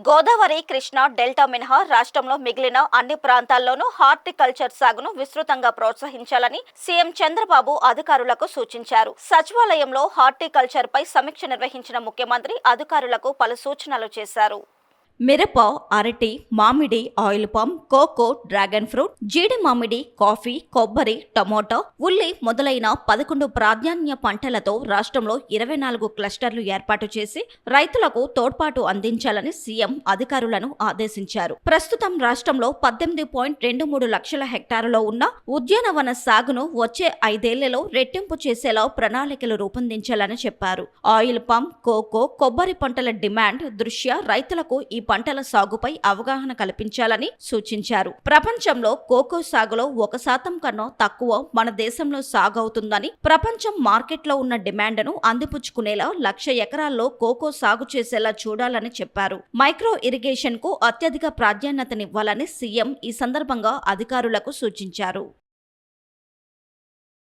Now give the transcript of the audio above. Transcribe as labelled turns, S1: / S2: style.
S1: Godavari, Krishna delta మినహా రాష్ట్రంలో మిగిలిన అన్ని ప్రాంతాల్లోనూ హార్టికల్చర్ సాగును విస్తృతంగా ప్రోత్సహించాలని సీఎం చంద్రబాబు అధికారులకు సూచించారు. సచివాలయంలో హార్టికల్చర్ పై సమీక్ష నిర్వహించిన ముఖ్యమంత్రి అధికారులకు పలు సూచనలు చేశారు. మిరప, అరటి, మామిడి, oil palm, cocoa, dragon fruit, జీడి మామిడి, కాఫీ, కొబ్బరి, టమోటా, ఉల్లి మొదలైన 11 ప్రాధాన్య పంటలతో రాష్ట్రంలో 24 క్లస్టర్లు ఏర్పాటు చేసి రైతులకు తోడ్పాటు అందించాలని సీఎం అధికారులను ఆదేశించారు. ప్రస్తుతం రాష్ట్రంలో 18.23 లక్షల హెక్టారులో ఉన్న ఉద్యానవన సాగును వచ్చే 5 ఏళ్లలో రెట్టింపు చేసేలా ప్రణాళికలు రూపొందించాలని చెప్పారు. ఆయిల్ పామ్, కోకో, కొబ్బరి పంటల డిమాండ్ దృష్ట్యా రైతులకు ఈ పంటల సాగుపై అవగాహన కల్పించాలని సూచించారు. ప్రపంచంలో కోకో సాగులో 1% కన్నా తక్కువ మన దేశంలో సాగవుతుందని, ప్రపంచం మార్కెట్లో ఉన్న డిమాండ్ను అందిపుచ్చుకునేలా 1,00,000 ఎకరాల్లో కోకో సాగు చేసేలా చూడాలని చెప్పారు. మైక్రో ఇరిగేషన్ కు అత్యధిక ప్రాధాన్యతనివ్వాలని సీఎం ఈ సందర్భంగా అధికారులకు సూచించారు.